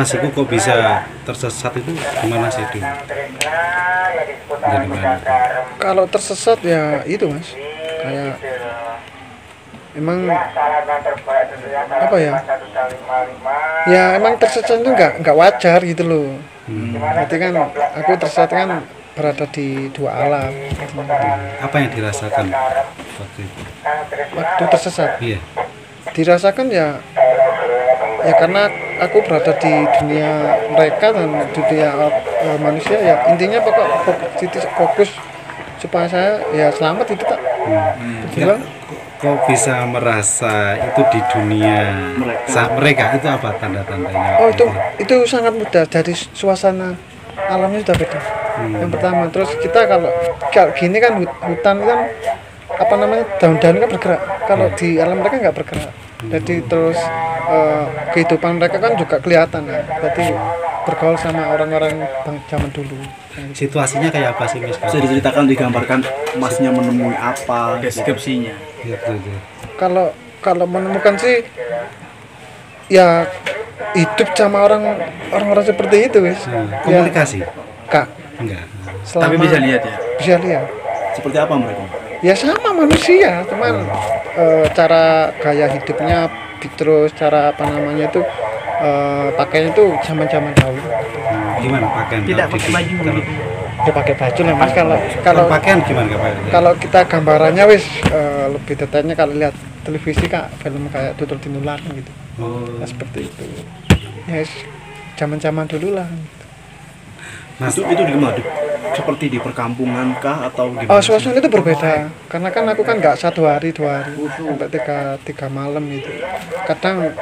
Mas Iku kok bisa tersesat itu gimana sih Din? Kalau tersesat ya itu Mas, kayak emang apa ya? Ya emang tersesat itu nggak wajar gitu loh. Berarti kan aku tersesat kan berada di dua alam. Apa yang dirasakan waktu itu? Waktu tersesat. Iya. Dirasakan ya karena aku berada di dunia mereka dan dunia manusia ya, intinya fokus supaya saya ya selamat itu tak. Ya, kok bisa merasa itu di dunia mereka itu apa tanda-tandanya? Oh itu sangat mudah, dari suasana alamnya sudah beda. Yang pertama, terus kita kalau gini kan hutan kan apa namanya, daun-daun kan bergerak. Kalau di alam mereka nggak bergerak. Jadi terus kehidupan mereka kan juga kelihatan ya. Jadi bergaul sama orang-orang zaman dulu. Situasinya kayak apa sih Mas? Bisa diceritakan, digambarkan Masnya menemui apa, deskripsinya. Gitu. Kalau menemukan sih ya hidup sama orang-orang seperti itu wis. Komunikasi? Kak. Enggak. Tapi bisa lihat ya. Bisa lihat. Seperti apa mereka? Ya sama manusia, cuman cara gaya hidupnya, terus cara apa namanya itu pakainya itu zaman-zaman dahulu. Gimana pakaian? Tidak pakai baju gitu. Ya pakai baju lah Mas. Kalau pakaian gimana pakaian? Kalau kita gambarannya wis lebih detailnya kalau lihat televisi Kak, film kayak Tutul Tinular gitu. Nah, seperti itu. Ya zaman-zaman dulu lah. Mas, itu di mana? Seperti di perkampungan kah atau di? Oh, suasana itu berbeda. Karena kan aku kan nggak 1 hari 2 hari, sampai tiga malam gitu. Kadang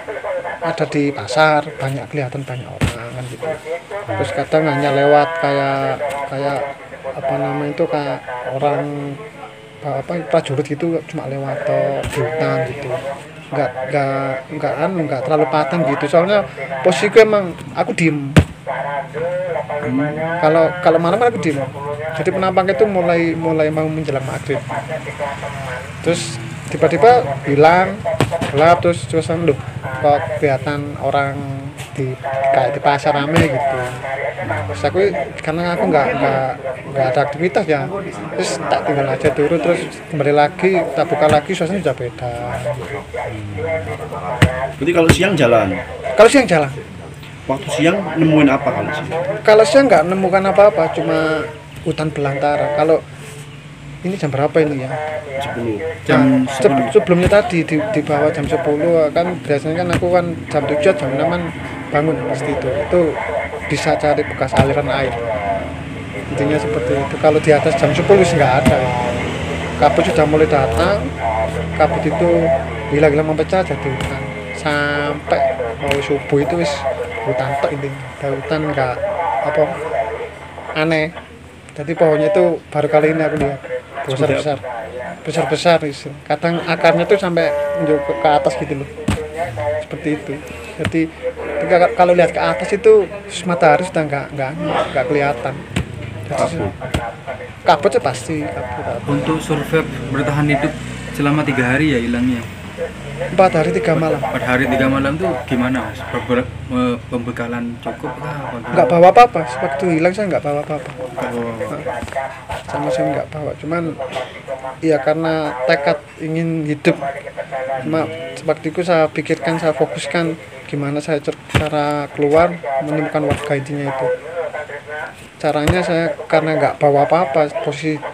ada di pasar, kelihatan banyak orang kan gitu. Terus kadang hanya lewat kayak apa namanya itu, kayak orang prajurit gitu, cuma lewat di hutan gitu. Nggak terlalu paten gitu. Soalnya posisiku emang aku diem. Kalau malam aku diem. Jadi penampang itu mulai mau menjelang maghrib. Terus tiba-tiba hilang, gelap, terus loh kok kelihatan orang kayak di pasar rame gitu. Terus aku karena aku nggak ada aktivitas ya, terus tak tinggal aja turun, terus kembali lagi tak buka lagi, suasana sudah beda. Berarti kalau siang jalan? Kalau siang jalan. Waktu siang nemuin apa kalau siang? Kalau siang nggak nemukan apa-apa, cuma hutan belantara. Kalau ini jam berapa ini ya? 10. Jam 10. Sebelumnya tadi di bawah jam 10 kan biasanya kan aku kan jam 7 jam 6 bangun pasti itu bisa cari bekas aliran air. Intinya seperti itu. Kalau di atas jam 10 sih nggak ada. Kabut sudah mulai datang. Kabut itu gila-gila mempecah jadi hutan. Sampai mau subuh itu wis hutan tok intinya. Hutan nggak apa aneh. Jadi pohonnya itu baru kali ini aku lihat besar kadang akarnya tuh sampai ke atas gitu loh, seperti itu. Jadi kalau lihat ke atas itu matahari sudah nggak kelihatan. Kabut sih pasti kabut. Untuk survive bertahan hidup selama 3 hari ya hilangnya. 4 hari 3 malam. 4 hari 3 malam tuh gimana Mas? Pembekalan cukup kah? Nggak bawa apa-apa. Waktu hilang saya nggak bawa apa-apa. Sama saya nggak bawa. Cuman ya karena tekad ingin hidup. Cuma waktu itu saya pikirkan, saya fokuskan gimana saya cara keluar menemukan warga intinya itu. Caranya saya karena nggak bawa apa-apa,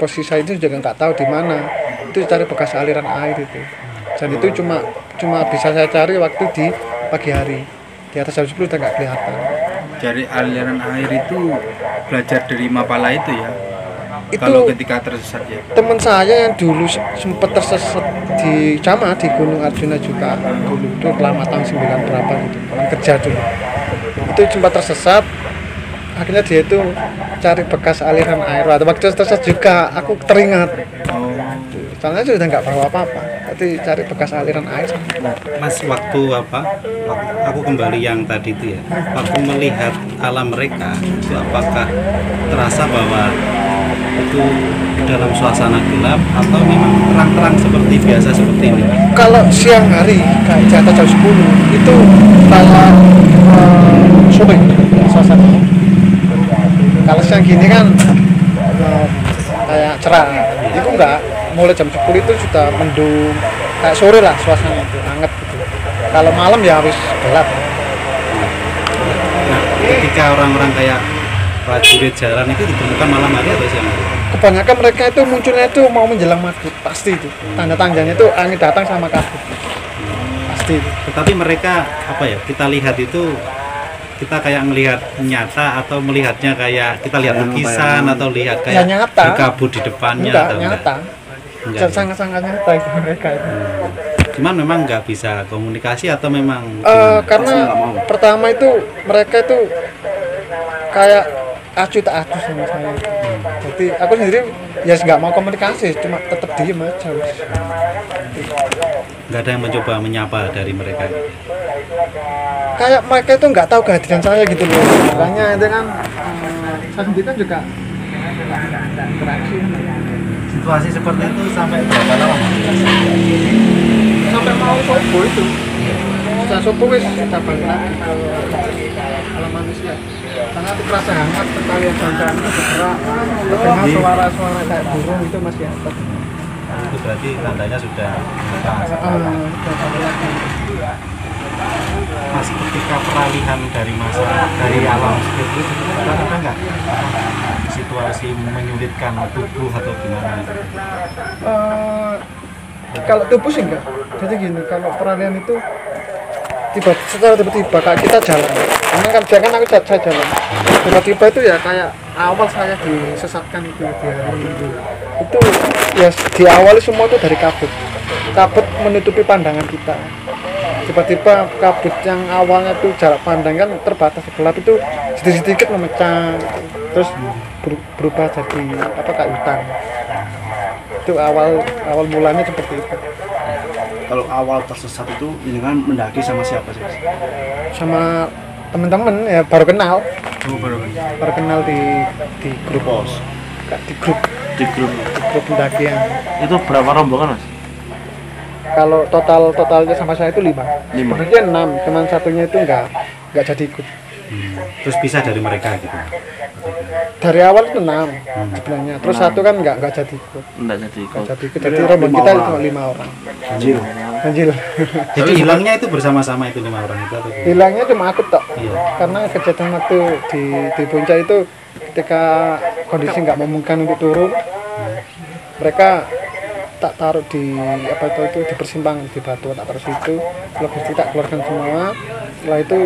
posisi saya itu juga nggak tahu di mana. Itu cari bekas aliran air itu. Dan itu cuma bisa saya cari waktu di pagi hari. Di atas jam 10 udah nggak kelihatan. Cari aliran air itu belajar dari Mapala itu ya? Itu kalau ketika tersesat ya? Teman saya yang dulu sempat tersesat di Gunung Arjuna juga dulu. Itu lama tahun 9 berapa gitu. Orang kerja dulu. Itu sempat tersesat. Akhirnya dia itu cari bekas aliran air. Waktu tersesat juga aku teringat. Soalnya sudah nggak bawa apa-apa. Jadi cari bekas aliran air. Mas, waktu aku kembali yang tadi itu ya, waktu melihat alam mereka itu apakah terasa bahwa itu dalam suasana gelap atau memang terang-terang seperti biasa seperti ini? Kalau siang hari kayak di atas jam 10 itu kayak sore suasana. Kalau siang gini kan kayak cerah, itu enggak, mulai jam 10 itu sudah mendung, kayak sore lah suasana itu, hangat gitu. Kalau malam ya harus gelap. Nah, ketika orang-orang kayak prajurit jalan itu ditemukan malam hari atau siang hari? Kebanyakan mereka itu munculnya itu mau menjelang maghrib, pasti itu. Tanda-tandanya itu angin datang sama kabut. Pasti itu. Tetapi mereka apa ya? Kita lihat itu kita kayak melihat nyata atau melihatnya kayak kita lihat lukisan atau lihat Ya, kayak nyata. berkabut di depannya Enggak, atau nyata. Enggak. Sangat-sangat nyata itu mereka itu. Cuman memang nggak bisa komunikasi atau memang gimana? Karena pertama itu mereka itu kayak acuh tak acuh sama saya. Jadi aku sendiri ya nggak mau komunikasi, cuma tetap diem aja. nggak ada yang mencoba menyapa dari mereka. Kayak mereka itu nggak tahu kehadiran saya gitu loh. Makanya itu kan saya sendiri kan juga nggak interaksi. Situasi seperti itu sampai berapa lama? Sampai mau subuh itu. Sudah subuh wis kita balik lagi ke alam manusia. Karena itu terasa hangat sekali yang jangan bergerak. Terdengar suara-suara kayak burung itu masih ada. Itu berarti tandanya sudah Mas, ketika peralihan dari alam seperti itu ada nggak situasi menyulitkan tubuh atau gimana? Kalau tubuh sih enggak. Jadi gini, kalau peralihan itu secara tiba-tiba kayak kita jalan. Karena kan jangan aku saya jalan. Tiba-tiba itu ya kayak awal saya disesatkan itu di hari Minggu. Itu ya diawali semua itu dari kabut. Kabut menutupi pandangan kita. Tiba-tiba kabut yang awalnya tuh jarak pandang kan terbatas gelap itu sedikit-sedikit memecah, terus berubah jadi kayak hutan. Itu awal mulanya seperti itu. Kalau awal tersesat itu ini kan mendaki sama siapa sih? Sama teman-teman ya baru kenal di grup Pos. di grup pendakian. Itu berapa rombongan, Mas? Kalau totalnya sama saya itu 5. Sebenarnya 6, cuman satunya itu enggak jadi ikut. Terus pisah dari mereka gitu. Dari awal itu 6 sebenarnya. Terus satu kan enggak jadi ikut. Enggak jadi ikut. Jadi rombongan kita cuma 5 orang. Ganjil. Jadi hilangnya itu bersama-sama itu 5 orang itu atau gimana? Hilangnya cuma aku tok. Iya. Karena kejadian waktu di puncak itu ketika kondisi nggak memungkinkan untuk turun, mereka tak taruh di itu di persimpangan di batu, tak taruh situ, logistik tak keluarkan semua. Setelah itu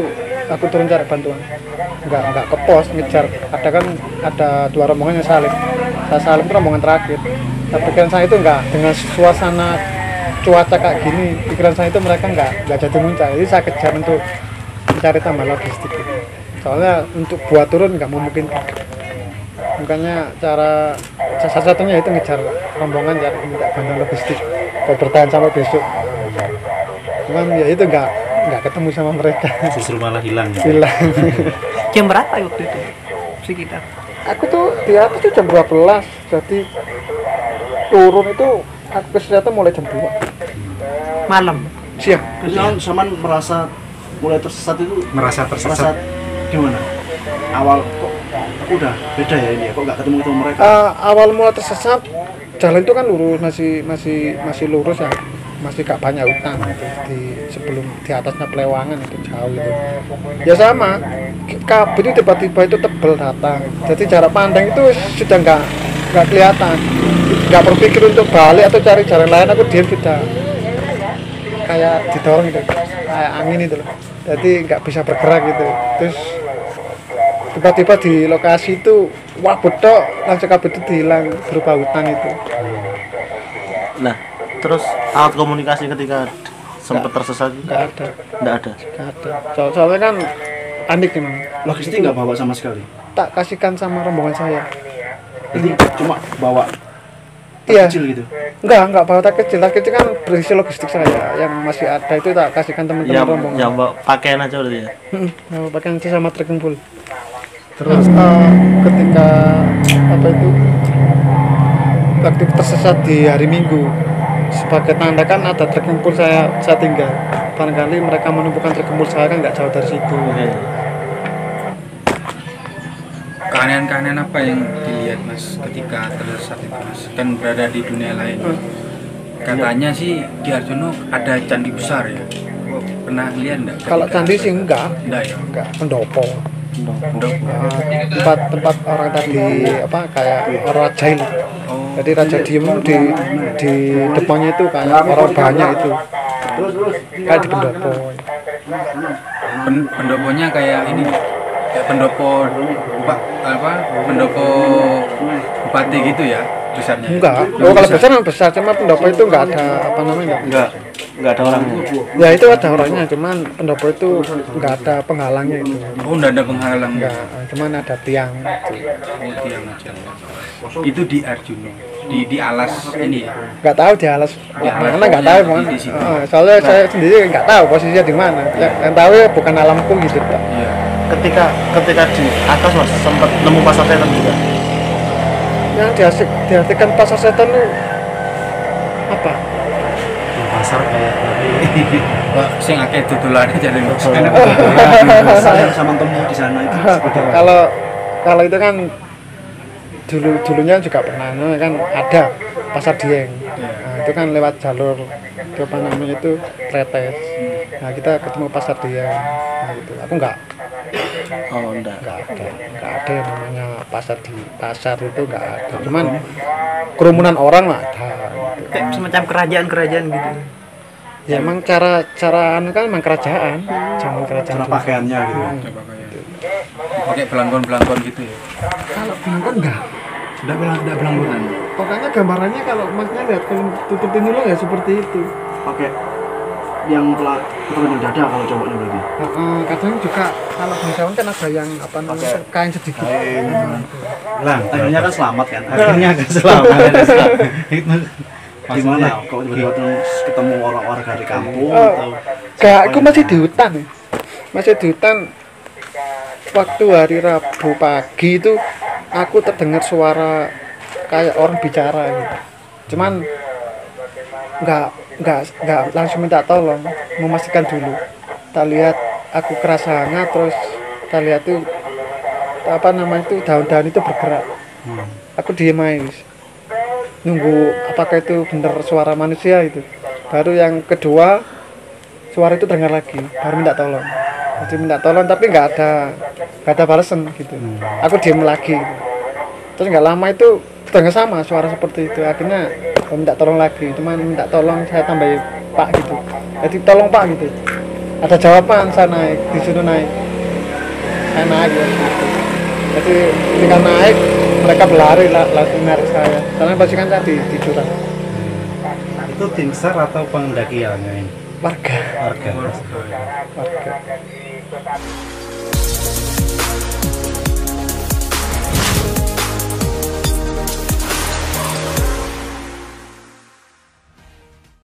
aku turun cari bantuan, nggak ke pos ngejar. Ada 2 rombongan yang salib, saya salib itu rombongan terakhir. Tapi pikiran saya itu nggak, dengan suasana cuaca kayak gini, pikiran saya itu mereka nggak jadi muncul. Jadi saya kejar untuk mencari tambah logistik gitu. Soalnya untuk buat turun nggak memungkinkan. Makanya cara satu-satunya itu ngejar rombongan, cari minta bantuan logistik buat bertahan sampai besok. Cuman ya itu nggak ketemu sama mereka. Justru malah hilang ya. Hilang. Jam berapa waktu itu? Sekitar. Aku tuh di atas tuh jam 12, jadi turun itu aku kesehatan mulai jam 2 Malam. siang. Kemudian Saman merasa mulai tersesat itu Merasa tersesat. gimana? Awal kok udah beda ya ini ya, kok nggak ketemu mereka? Awal mula tersesat, jalan itu kan lurus, masih lurus ya, masih gak banyak hutan gitu. Sebelum di atasnya Pelewangan itu jauh gitu. Ya sama, kabut itu tiba-tiba itu tebel datang, jadi jarak pandang itu sudah nggak kelihatan, nggak berpikir untuk balik atau cari jalan lain, aku diam sudah kayak didorong gitu, kayak angin itu loh, jadi nggak bisa bergerak gitu. Terus tiba-tiba di lokasi itu wah betok, langsung kabut itu hilang berupa hutan itu. Nah, terus alat komunikasi ketika sempat tersesat itu Nggak ada. enggak ada. Soalnya kan panik memang. Logistik nggak bawa sama sekali. Tak kasihkan sama rombongan saya. Jadi cuma bawa Iya. kecil gitu. Enggak bawa tak kecil. Tak kecil kan berisi logistik saya yang masih ada itu tak kasihkan teman-teman Yang rombongan. yang bawa pakaian aja berarti ya. Yang pakai itu sama trekking full. Terus ketika waktu tersesat di hari Minggu, sebagai tanda kan ada trekking pool saya tinggal. Barangkali mereka menemukan trekking pool saya kan nggak jauh dari situ. Oke. keanehan-keanehan apa yang dilihat Mas ketika tersesat itu Mas? Kan berada di dunia lain. Katanya sih di Arjuna ada candi besar ya. Pernah lihat enggak? Kalau candi sih enggak, Enggak ya. enggak pendopo. Pendopo. Tempat orang tadi apa kayak orang raja itu. Oh. Jadi raja diem itu di depannya itu kayak orang banyak itu. Kayak di pendopo. Pendoponya kayak ini kayak pendopo pendopo bupati gitu ya besarnya. Enggak. Oh, kalau besar memang besar, cuma pendopo itu enggak ada apa namanya Enggak ada orangnya. Ya itu ada orangnya, cuman pendopo itu enggak ada penghalangnya itu. Oh, enggak ada penghalang. Enggak, cuman ada tiang. Oh, tiang aja. Itu di Arjuna. Di alas ini ya. Enggak tahu di alas Ya, mana enggak tahu di- Bang. di situ. Soalnya saya sendiri enggak tahu posisinya di mana. Yang tahu ya bukan alamku gitu, Pak. Iya. Ketika di atas Mas sempat nemu pasar setan juga. Yang diartikan pasar setan itu apa? Di pasar kayak tadi. Wah, sing akeh dodolane jare Mas. Saya sama temu di sana itu seperti apa? Kalau itu kan dulunya juga pernah kan ada pasar Dieng. Nah, itu kan lewat jalur ke apa namanya itu Tretes. Nah, kita ketemu pasar Dieng. Nah, gitu. Aku enggak Oh, enggak. ada yang namanya pasar itu enggak ada. Cuman kerumunan orang mah ada. Kayak semacam kerajaan-kerajaan gitu. Ya emang cara kan emang kerajaan, jangan kerajaan. Cara pakaiannya gitu. Coba kayak pakai belangkon-belangkon gitu ya. Kalau bilang enggak. Enggak belangkuran. Pokoknya gambarannya kalau masnya lihat film tutup ini lo ya seperti itu. Pakai yang tutup dada kalau cowoknya berarti. Kadang juga kalau bangsawan kan ada yang apa namanya kain sedikit. Lah, Akhirnya kan selamat kan. akhirnya agak selamat. Itu Gimana? Kok tiba-tiba ketemu orang-orang dari kampung Oh, atau? Enggak, aku masih di hutan. Masih di hutan. Waktu hari Rabu pagi itu aku terdengar suara kayak orang bicara gitu. Cuman enggak langsung minta tolong, memastikan dulu. Tak lihat aku kerasa hangat, terus tak lihat tuh apa namanya itu daun-daun itu bergerak. Aku diem aja, wis. Nunggu apakah itu benar suara manusia itu. Baru yang kedua suara itu dengar lagi, baru minta tolong. Jadi minta tolong tapi nggak ada balasan gitu. Aku diem lagi. Terus nggak lama itu dengar sama suara seperti itu. Akhirnya aku minta tolong lagi, cuman minta tolong saya tambahin Pak gitu. Jadi tolong Pak gitu. Ada jawaban saya naik, disuruh naik. Saya naik ya. Gitu. Jadi ketika naik mereka berlari langsung narik saya. Soalnya pasti kan saya di jurang. itu tim SAR atau pendakiannya ini? Warga. Warga. Warga.